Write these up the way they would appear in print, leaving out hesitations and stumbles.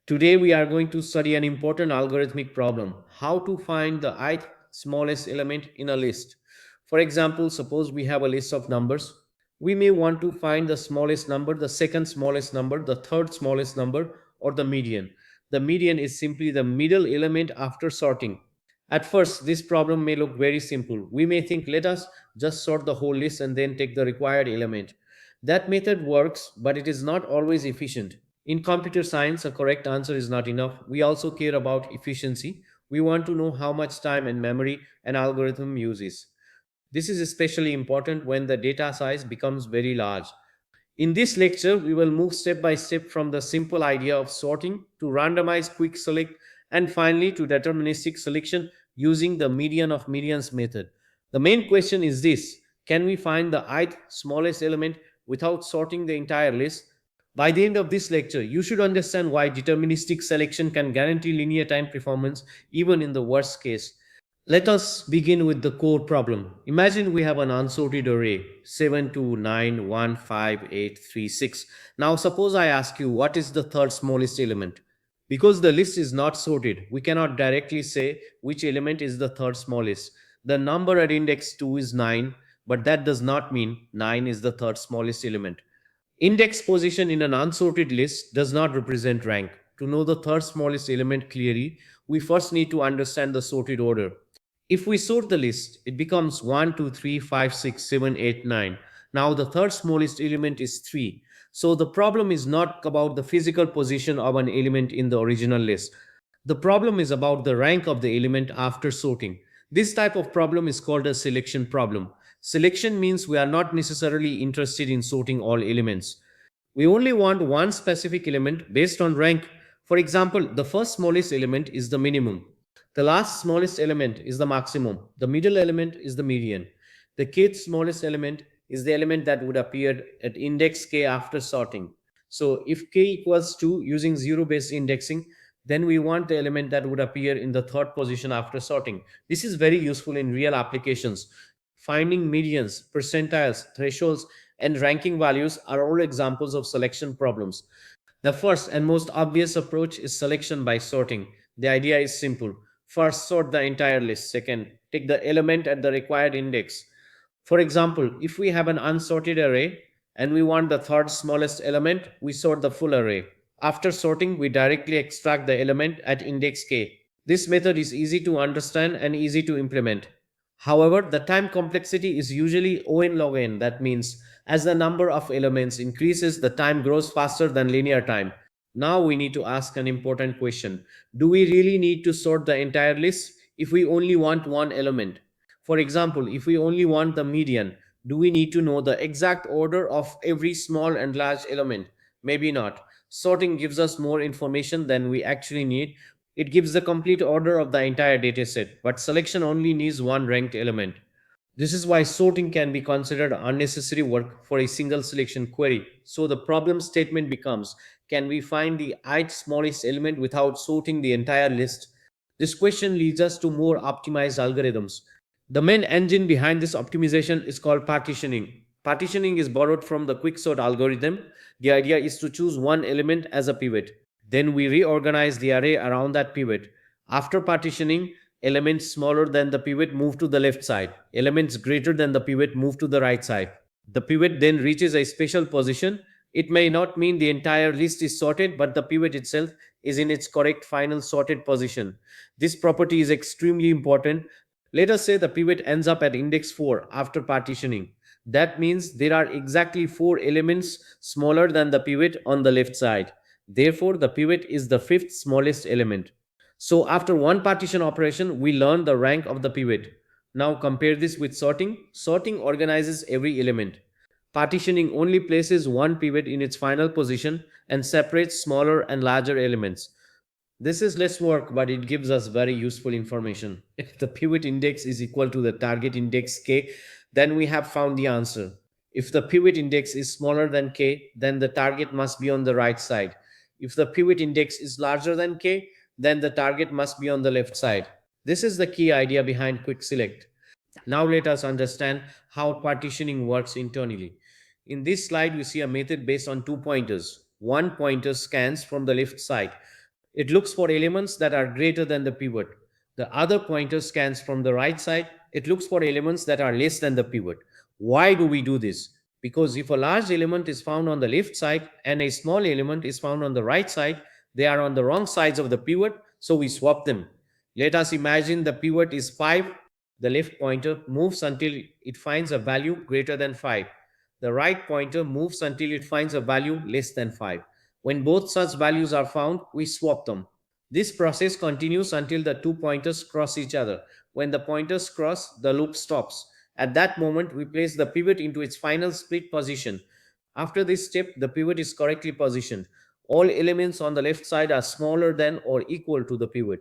Today we are going to study an important algorithmic problem, how to find the ith smallest element in a list. For example, suppose we have a list of numbers. We may want to find the smallest number, the second smallest number, the third smallest number, or the median. The median is simply the middle element after sorting. At first, this problem may look very simple. We may think, let us just sort the whole list and then take the required element. That method works, but it is not always efficient. In computer science, a correct answer is not enough. We also care about efficiency. We want to know how much time and memory an algorithm uses. This is especially important when the data size becomes very large. In this lecture, we will move step by step from the simple idea of sorting to randomized quick select and finally to deterministic selection using the median of medians method. The main question is this: can we find the ith smallest element without sorting the entire list? By the end of this lecture, you should understand why deterministic selection can guarantee linear time performance even in the worst case. Let us begin with the core problem. Imagine we have an unsorted array 7, 2, 9, 1, 5, 8, 3, 6. Now, suppose I ask you what is the third smallest element? Because the list is not sorted, we cannot directly say which element is the third smallest. The number at index 2 is 9, but that does not mean 9 is the third smallest element. Index position in an unsorted list does not represent rank. To know the third smallest element clearly, we first need to understand the sorted order. If we sort the list, it becomes 1, 2, 3, 5, 6, 7, 8, 9. Now the third smallest element is 3. So the problem is not about the physical position of an element in the original list. The problem is about the rank of the element after sorting. This type of problem is called a selection problem. Selection means we are not necessarily interested in sorting all elements. We only want one specific element based on rank. For example, the first smallest element is the minimum. The last smallest element is the maximum. The middle element is the median. The kth smallest element is the element that would appear at index k after sorting. So if k equals 2 using zero based indexing, then we want the element that would appear in the third position after sorting. This is very useful in real applications. Finding medians, percentiles, thresholds, and ranking values are all examples of selection problems. The first and most obvious approach is selection by sorting. The idea is simple. First, sort the entire list. Second, take the element at the required index. For example, if we have an unsorted array and we want the third smallest element, we sort the full array. After sorting, we directly extract the element at index k. This method is easy to understand and easy to implement. However, the time complexity is usually O n log n. That means as the number of elements increases, the time grows faster than linear time. Now we need to ask an important question. Do we really need to sort the entire list if we only want one element? For example, if we only want the median, do we need to know the exact order of every small and large element? Maybe not. Sorting gives us more information than we actually need. It gives the complete order of the entire dataset, but selection only needs one ranked element. This is why sorting can be considered unnecessary work for a single selection query. So the problem statement becomes, can we find the ith smallest element without sorting the entire list? This question leads us to more optimized algorithms. The main engine behind this optimization is called partitioning. Partitioning is borrowed from the quicksort algorithm. The idea is to choose one element as a pivot. Then we reorganize the array around that pivot. After partitioning, elements smaller than the pivot move to the left side. Elements greater than the pivot move to the right side. The pivot then reaches a special position. It may not mean the entire list is sorted, but the pivot itself is in its correct final sorted position. This property is extremely important. Let us say the pivot ends up at index 4 after partitioning. That means there are exactly 4 elements smaller than the pivot on the left side. Therefore, the pivot is the fifth smallest element. So, after one partition operation, we learn the rank of the pivot. Now, compare this with sorting. Sorting organizes every element. Partitioning only places one pivot in its final position and separates smaller and larger elements. This is less work, but it gives us very useful information. If the pivot index is equal to the target index k, then we have found the answer. If the pivot index is smaller than k, then the target must be on the right side. If the pivot index is larger than k, then the target must be on the left side. This is the key idea behind quick select. Now let us understand how partitioning works internally. In this slide, we see a method based on two pointers. One pointer scans from the left side. It looks for elements that are greater than the pivot. The other pointer scans from the right side. It looks for elements that are less than the pivot. Why do we do this? Because if a large element is found on the left side and a small element is found on the right side, they are on the wrong sides of the pivot, so we swap them. Let us imagine the pivot is 5. The left pointer moves until it finds a value greater than 5. The right pointer moves until it finds a value less than 5. When both such values are found, we swap them. This process continues until the two pointers cross each other. When the pointers cross, the loop stops. At that moment, we place the pivot into its final split position. After this step, the pivot is correctly positioned. All elements on the left side are smaller than or equal to the pivot.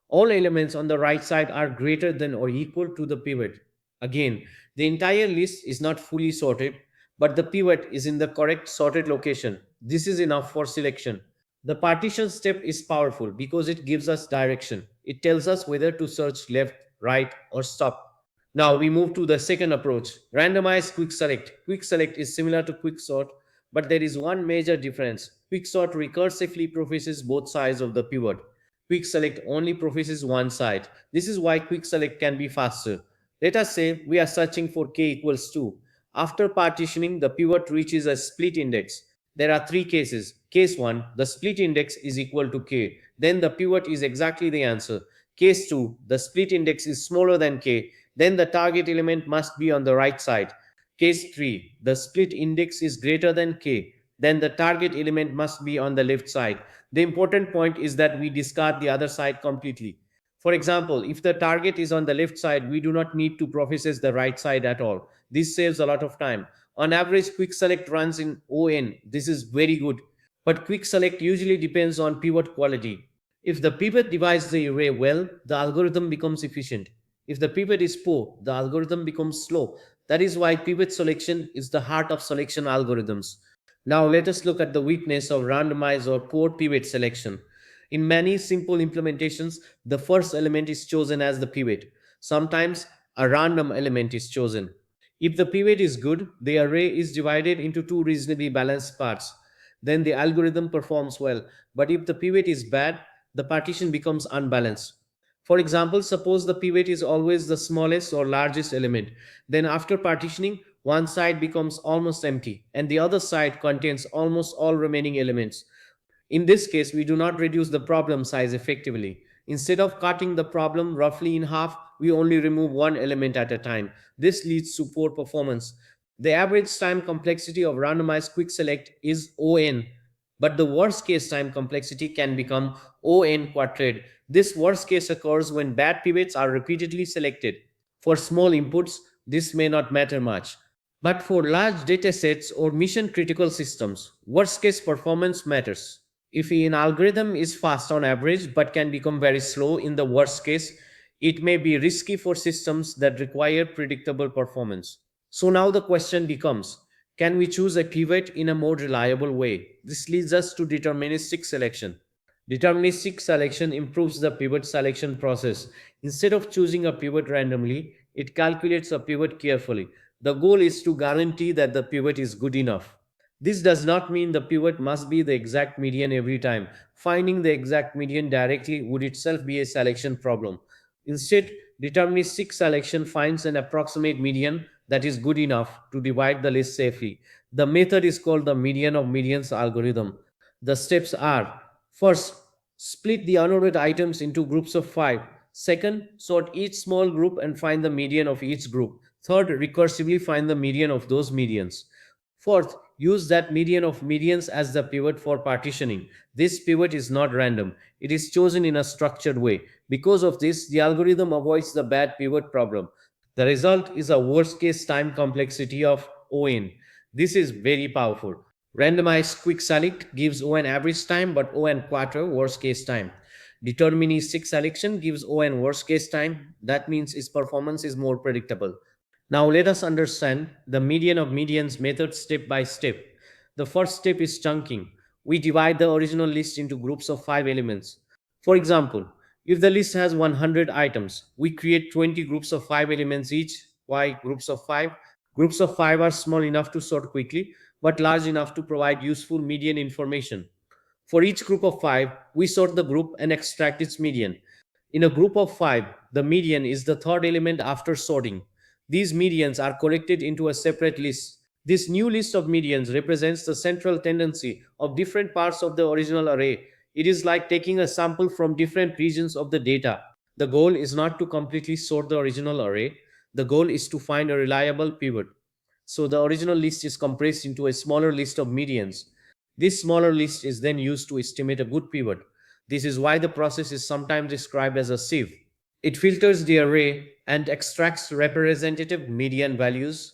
All elements on the right side are greater than or equal to the pivot. Again, the entire list is not fully sorted, but the pivot is in the correct sorted location. This is enough for selection. The partition step is powerful because it gives us direction. It tells us whether to search left, right, or stop. Now we move to the second approach, randomized quick select. Quick select is similar to quick sort, but there is one major difference. Quick sort recursively processes both sides of the pivot. Quick select only processes one side. This is why quick select can be faster. Let us say we are searching for k equals 2. After partitioning, the pivot reaches a split index. There are three cases. Case 1, the split index is equal to k. Then the pivot is exactly the answer. Case 2, the split index is smaller than k. Then the target element must be on the right side. Case 3, the split index is greater than k. Then the target element must be on the left side. The important point is that we discard the other side completely. For example, if the target is on the left side, we do not need to process the right side at all. This saves a lot of time. On average, quick select runs in ON. This is very good. But quick select usually depends on pivot quality. If the pivot divides the array well, the algorithm becomes efficient. If the pivot is poor, the algorithm becomes slow. That is why pivot selection is the heart of selection algorithms. Now let us look at the weakness of randomized or poor pivot selection. In many simple implementations, the first element is chosen as the pivot. Sometimes a random element is chosen. If the pivot is good, the array is divided into two reasonably balanced parts. Then the algorithm performs well. But if the pivot is bad, the partition becomes unbalanced. For example, suppose the pivot is always the smallest or largest element. Then after partitioning, one side becomes almost empty and the other side contains almost all remaining elements. In this case, we do not reduce the problem size effectively. Instead of cutting the problem roughly in half, we only remove one element at a time. This leads to poor performance. The average time complexity of randomized quick select is ON, but the worst case time complexity can become ON quadrid. This worst case occurs when bad pivots are repeatedly selected. For small inputs, this may not matter much. But for large data sets or mission critical systems, worst case performance matters. If an algorithm is fast on average but can become very slow in the worst case, it may be risky for systems that require predictable performance. So now the question becomes, can we choose a pivot in a more reliable way? This leads us to deterministic selection. Deterministic selection improves the pivot selection process. Instead of choosing a pivot randomly, it calculates a pivot carefully. The goal is to guarantee that the pivot is good enough. This does not mean the pivot must be the exact median every time. Finding the exact median directly would itself be a selection problem. Instead, deterministic selection finds an approximate median that is good enough to divide the list safely. The method is called the median of medians algorithm. The steps are: first, split the unordered items into groups of 5. Second, sort each small group and find the median of each group. Third, recursively find the median of those medians. Fourth, use that median of medians as the pivot for partitioning. This pivot is not random, it is chosen in a structured way. Because of this, the algorithm avoids the bad pivot problem. The result is a worst case time complexity of ON. This is very powerful. Randomized quick select gives ON average time but ON quarter worst case time. Deterministic selection gives ON worst case time. That means its performance is more predictable. Now let us understand the median of medians method step by step. The first step is chunking. We divide the original list into groups of 5 elements. For example, if the list has 100 items, we create 20 groups of 5 elements each. Why groups of 5? Groups of 5 are small enough to sort quickly, but large enough to provide useful median information. For each group of 5, we sort the group and extract its median. In a group of 5, the median is the third element after sorting. These medians are collected into a separate list. This new list of medians represents the central tendency of different parts of the original array. It is like taking a sample from different regions of the data. The goal is not to completely sort the original array, the goal is to find a reliable pivot. So the original list is compressed into a smaller list of medians. This smaller list is then used to estimate a good pivot. This is why the process is sometimes described as a sieve. It filters the array and extracts representative median values.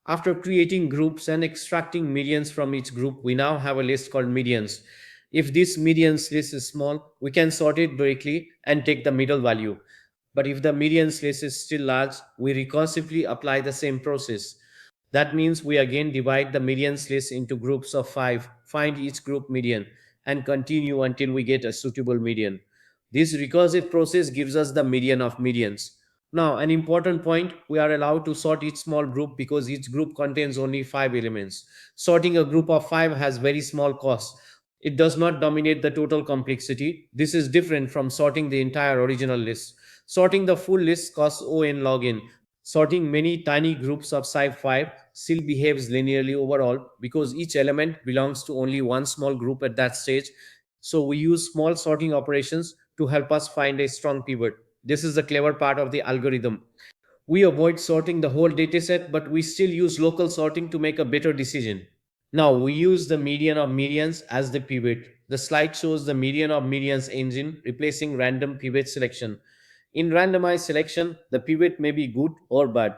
After creating groups and extracting medians from each group, we now have a list called medians. If this medians list is small, we can sort it directly and take the middle value. But if the medians list is still large, we recursively apply the same process. That means we again divide the medians list into groups of 5, find each group median, and continue until we get a suitable median. This recursive process gives us the median of medians. Now, an important point, we are allowed to sort each small group because each group contains only 5 elements. Sorting a group of 5 has very small cost. It does not dominate the total complexity. This is different from sorting the entire original list. Sorting the full list costs O n log n. Sorting many tiny groups of psi 5 still behaves linearly overall because each element belongs to only one small group at that stage. So we use small sorting operations to help us find a strong pivot. This is the clever part of the algorithm. We avoid sorting the whole dataset, but we still use local sorting to make a better decision. Now we use the median of medians as the pivot. The slide shows the median of medians engine replacing random pivot selection. In randomized selection, the pivot may be good or bad,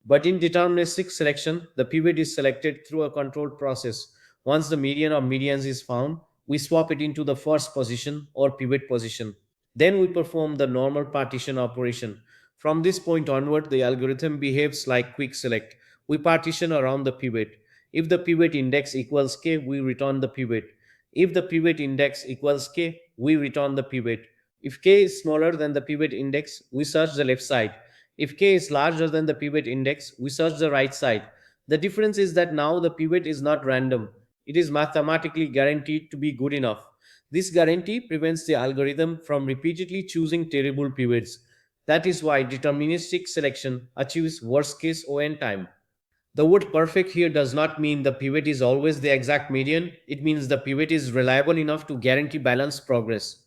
but in deterministic selection, the pivot is selected through a controlled process. Once the median of medians is found, we swap it into the first position or pivot position. Then we perform the normal partition operation. From this point onward, the algorithm behaves like quick select. We partition around the pivot. If the pivot index equals k, we return the pivot. If the pivot index equals k, we return the pivot. If k is smaller than the pivot index, we search the left side. If k is larger than the pivot index, we search the right side. The difference is that now the pivot is not random. It is mathematically guaranteed to be good enough. This guarantee prevents the algorithm from repeatedly choosing terrible pivots. That is why deterministic selection achieves worst case ON time. The word perfect here does not mean the pivot is always the exact median. It means the pivot is reliable enough to guarantee balanced progress.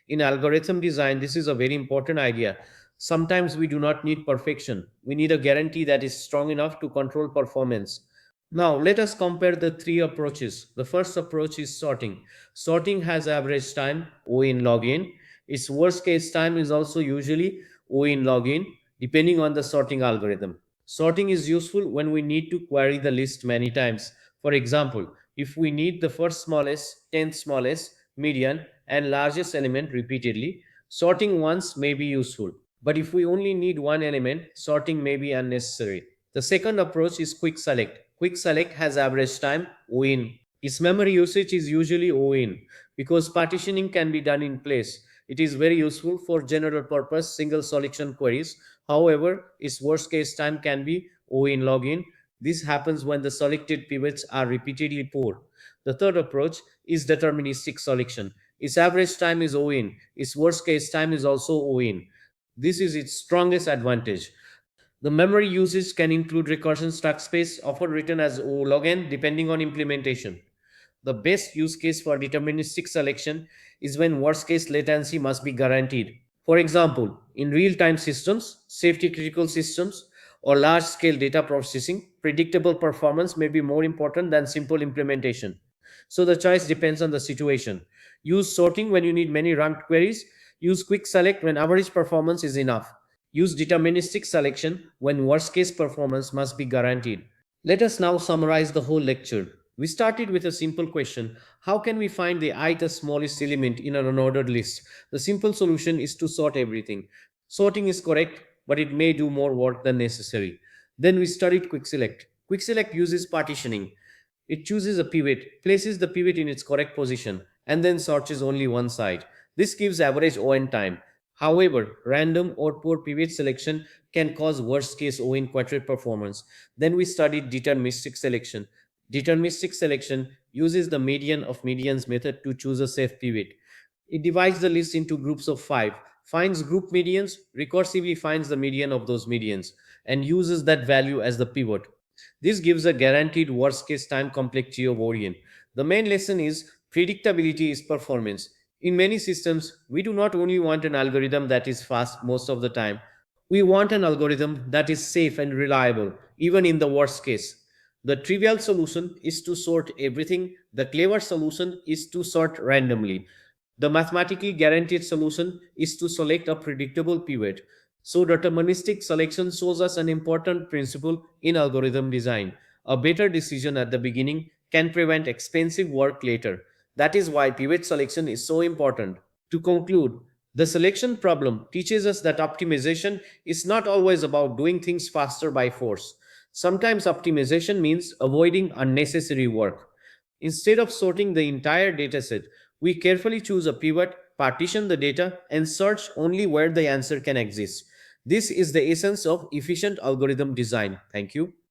In algorithm design, this is a very important idea. Sometimes we do not need perfection. We need a guarantee that is strong enough to control performance. Now, let us compare the three approaches. The first approach is sorting. Sorting has average time, O in log n. Its worst case time is also usually O in log n, depending on the sorting algorithm. Sorting is useful when we need to query the list many times. For example, if we need the first smallest, tenth smallest, median, and largest element repeatedly, sorting once may be useful. But if we only need one element, sorting may be unnecessary. The second approach is quick select. Quick select has average time O in. Its memory usage is usually O in because partitioning can be done in place. It is very useful for general purpose single selection queries. However, its worst case time can be O in log in. This happens when the selected pivots are repeatedly poor. The third approach is deterministic selection. Its average time is O in. Its worst case time is also O in. This is its strongest advantage. The memory usage can include recursion stack space, often written as O log n, depending on implementation. The best use case for deterministic selection is when worst case latency must be guaranteed. For example, in real time systems, safety critical systems, or large scale data processing, predictable performance may be more important than simple implementation. So the choice depends on the situation. Use sorting when you need many ranked queries, use quick select when average performance is enough. Use deterministic selection when worst case performance must be guaranteed. Let us now summarize the whole lecture. We started with a simple question: how can we find the ith smallest element in an unordered list? The simple solution is to sort everything. Sorting is correct, but it may do more work than necessary. Then we studied quick select. Quick select uses partitioning. It chooses a pivot, places the pivot in its correct position, and then searches only one side. This gives average ON time. However, random or poor pivot selection can cause worst case ON quadruped performance. Then we studied deterministic selection. Deterministic selection uses the median of medians method to choose a safe pivot. It divides the list into groups of five, finds group medians, recursively finds the median of those medians, and uses that value as the pivot. This gives a guaranteed worst case time complexity of origin. The main lesson is predictability is performance. In many systems, we do not only want an algorithm that is fast most of the time, we want an algorithm that is safe and reliable, even in the worst case. The trivial solution is to sort everything, the clever solution is to sort randomly. The mathematically guaranteed solution is to select a predictable pivot. So, deterministic selection shows us an important principle in algorithm design. A better decision at the beginning can prevent expensive work later. That is why pivot selection is so important. To conclude, the selection problem teaches us that optimization is not always about doing things faster by force. Sometimes optimization means avoiding unnecessary work. Instead of sorting the entire dataset, we carefully choose a pivot, partition the data, and search only where the answer can exist. This is the essence of efficient algorithm design. Thank you.